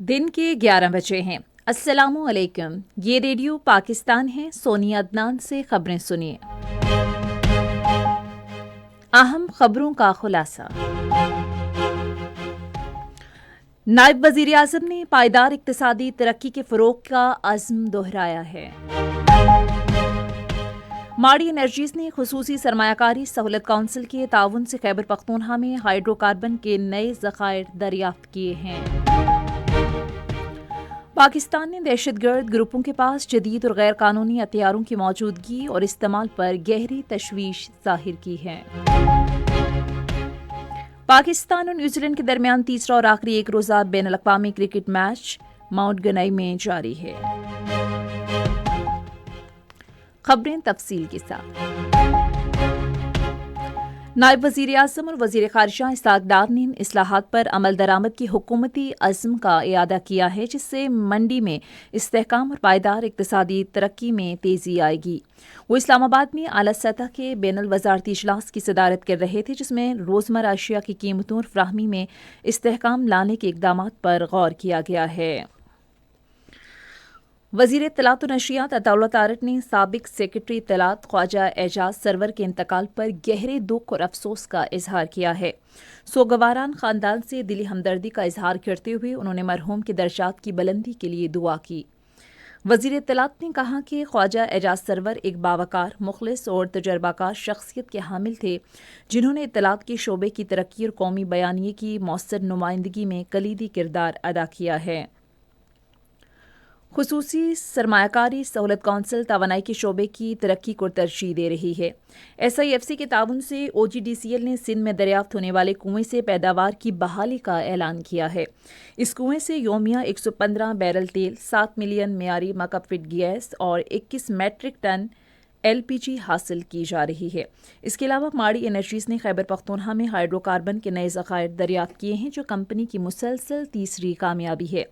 दिन के 11 बजे हैं। अस्सलामु अलैकुम। ये रेडियो पाकिस्तान है। सोनिया अदनान से खबरें सुनिए। अहम खबरों का खुलासा। नायब वजीर आज़म ने पायदार इक्तिसादी तरक्की के फ़रोग़ का अज़्म दोहराया है। माड़ी एनर्जीज़ ने खुसूसी सरमायाकारी सहूलत काउंसिल के ताउन से खैबर पख्तूनख्वा में हाइड्रोकार्बन के नए ज़खायर दरियाफ्त किए हैं। पाकिस्तान ने दहशतगर्द ग्रुपों के पास जदीद और गैर कानूनी हथियारों की मौजूदगी और इस्तेमाल पर गहरी तशवीश जाहिर की है। पाकिस्तान और न्यूजीलैंड के दरमियान तीसरा और आखिरी एक रोज़ा बैनुल अक़वामी क्रिकेट मैच माउंट गनई में जारी है। खबरें तफसील के साथ। नायब वज़ीर आज़म और वज़ीर ख़ारिजा इसहाक़ डार ने इस्लाहात पर अमल दरामद की हुकूमती अज़्म का इयादा किया है, जिससे मंडी में इस्तेहकाम और पायदार इक़्तिसादी तरक्की में तेज़ी आएगी। वो इस्लामाबाद में आला सतह के बैनुल वज़ारती इजलास की सदारत कर रहे थे, जिसमें रोज़मर्रा अशिया की कीमतों और फ्राहमी में इस्तेहकाम लाने के इक़दामात पर गौर किया गया है। वज़ीर इत्तलात और नशरियात अताउल्लाह तारक ने साबिक सेक्रेटरी इत्तलात ख्वाजा एजाज सरवर के इंतकाल पर गहरे दुख और अफसोस का इजहार किया है। सोगवारान ख़ानदान से दिली हमदर्दी का इजहार करते हुए उन्होंने मरहूम के दर्जात की बुलंदी के लिए दुआ की। वज़ीर इत्तलात ने कहा कि ख्वाजा एजाज सरवर एक बावकार, मुखलिस और तजर्बाकार शख्सियत के हामिल थे, जिन्होंने इत्तलात के शोबे की तरक्की और कौमी बयानिए की मौसर नुमाइंदगी में कलीदी किरदार अदा किया है। खुसूसी सरमायाकारी सहूलत काउंसिल तवानाई के शोबे की तरक्की को तरजीह दे रही है। SIFC के ताउन से OGDCL ने सिंध में दरियाफ्त होने वाले कुएं से पैदावार की बहाली का ऐलान किया है। इस कुएं से योमिया 115 बैरल तेल, 7 मिलियन मेयारी मकब फीट गैस और 21 मैट्रिक टन LPG हासिल की जा रही है। इसके अलावा माड़ी एनर्जीज़ ने खैबर पख्तूनख्वा में हाइड्रोकार्बन के नए ज़खायर दरियाफ्त किए हैं, जो कंपनी की मुसलसल तीसरी कामयाबी है।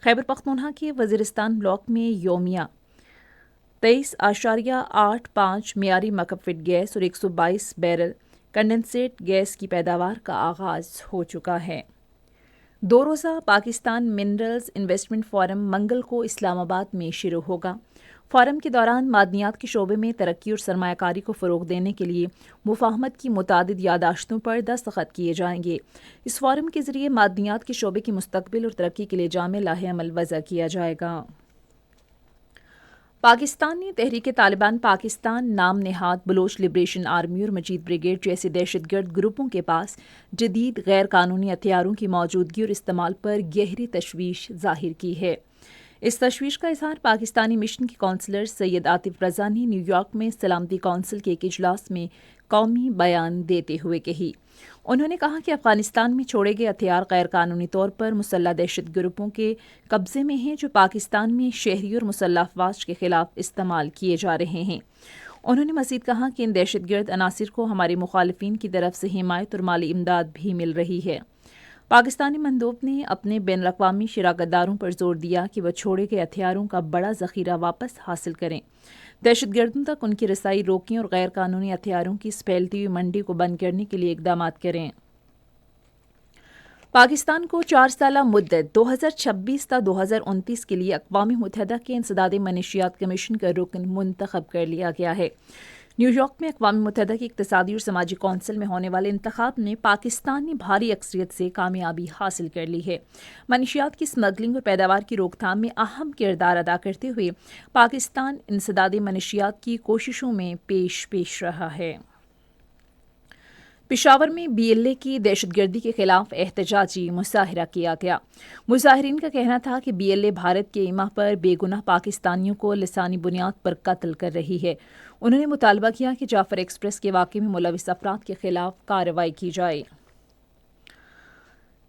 खैबर पख्तूनख्वा के वज़ीरिस्तान ब्लॉक में योमिया 23.85 मेयारी मकब फीट गैस और 122 बैरल कंडेंसेट गैस की पैदावार का आगाज़ हो चुका है। 2 रोज़ा पाकिस्तान मिनरल्स इन्वेस्टमेंट फोरम मंगल को इस्लामाबाद में शुरू होगा। फोरम के दौरान मादनियात के शोबे में तरक्की और सरमायाकारी को फ़रोग़ देने के लिए मुफाहमत की मुतादिद यादाश्तों पर दस्तखत किए जाएंगे। इस फोरम के ज़रिए मादनियात के शोबे की मुस्तक़बिल और तरक्की के लिए जामे लाहे अमल वज़ा किया जाएगा। पाकिस्तान ने तहरीक तालिबान पाकिस्तान, नाम नेहाद बलोच लिबरेशन आर्मी और मजीद ब्रिगेड जैसे दहशतगर्द ग्रुपों के पास जदीद गैर कानूनी हथियारों की मौजूदगी और इस्तेमाल पर गहरी तशवीश जाहिर की है। इस तशवीश का इजहार पाकिस्तानी मिशन के कौंसलर सैयद आतिफ रज़ा ने न्यूयॉर्क में सलामती कौंसिल के एक इजलास में कौमी बयान देते हुए कही। उन्होंने कहा कि अफगानिस्तान में छोड़े गए हथियार गैर कानूनी तौर पर मुसल्लह दहशत ग्रुपों के कब्जे में हैं, जो पाकिस्तान में शहरी और मुसल्लह अफवाज के खिलाफ इस्तेमाल किए जा रहे हैं। उन्होंने मज़ीद कहा कि इन दहशतगर्द अनासिर को हमारे मुखालिफिन की तरफ से हिमायत और माली इमदाद भी मिल रही है। पाकिस्तानी मंदूब ने अपने बैनुल अक़वामी शराकतदारों पर जोर दिया कि वह छोड़े गए हथियारों का बड़ा ज़ख़ीरा वापस हासिल करें, दहशतगर्दों तक उनकी रसाई रोकें और गैर कानूनी हथियारों की इस फैलती हुई मंडी को बंद करने के लिए इक़दामात करें। पाकिस्तान को 4 साला मुद्दत 2026 ता 2029 के लिए अक़वाम मुत्तहिदा के इंसदाद मनशियात कमीशन का रुकन मुंतखब कर लिया गया है। न्यूयॉर्क में अक़वाम मुत्तहिदा की इक़्तिसादी और समाजी कौंसिल में होने वाले इंतखाब में पाकिस्तान ने भारी अक्सरियत से कामयाबी हासिल कर ली है। मनशियात की स्मगलिंग और पैदावार की रोकथाम में अहम किरदार अदा करते हुए पाकिस्तान इंसदाद मनशियात की कोशिशों में पेश रहा है। पेशावर में BLA की दहशतगर्दी के खिलाफ एहतजाजी मुजाहिरा किया गया। मुजाहिरीन का कहना था कि BLA भारत के ईमा पर बेगुनाह पाकिस्तानियों को लिसानी बुनियाद पर कत्ल कर रही है। उन्होंने मुतालबा किया कि जाफर एक्सप्रेस के वाक़े में मुलविस अफराद के खिलाफ कार्रवाई की जाए।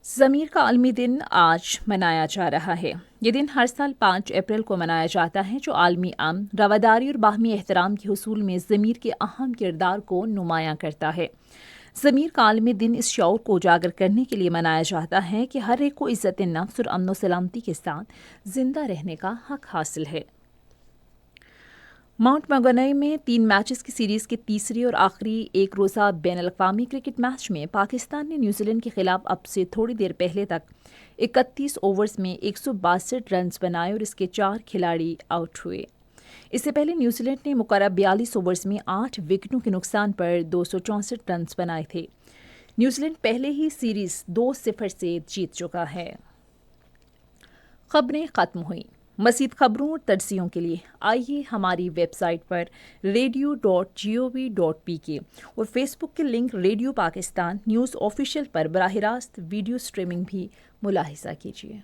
ज़मीर का आलमी दिन आज मनाया जा रहा है। ये दिन हर साल 5 अप्रैल को मनाया जाता है, जो आलमी अमन, रवादारी और बाहमी एहतराम के हुसूल में ज़मीर के अहम किरदार को नुमायां करता है। ज़मीर का आलमी दिन इस शऊर को उजागर करने के लिए मनाया जाता है कि हर एक को इज़्ज़त नफ्स और अमन व सलामती के साथ जिंदा रहने का हक हासिल है। माउंट मैगनई में 3 मैचेस की सीरीज के तीसरी और आखिरी एक रोज़ा बैन अल-अक़वामी क्रिकेट मैच में पाकिस्तान ने न्यूजीलैंड के खिलाफ अब से थोड़ी देर पहले तक 31 ओवर्स में 162 रन्स बनाए और इसके 4 खिलाड़ी आउट हुए। इससे पहले न्यूजीलैंड ने मुकर्रर 42 ओवर्स में 8 विकेटों के नुकसान पर 264 रन्स बनाए थे। न्यूजीलैंड पहले ही सीरीज 2-0 से जीत चुका है। खबरें ख़त्म हुई। मज़ीद खबरों और तजज़ियों के लिए आइए हमारी वेबसाइट पर radio.gov.pk और फेसबुक के link radio Pakistan news official पर बराह रास्त वीडियो स्ट्रीमिंग भी मुलाहिज़ा कीजिए।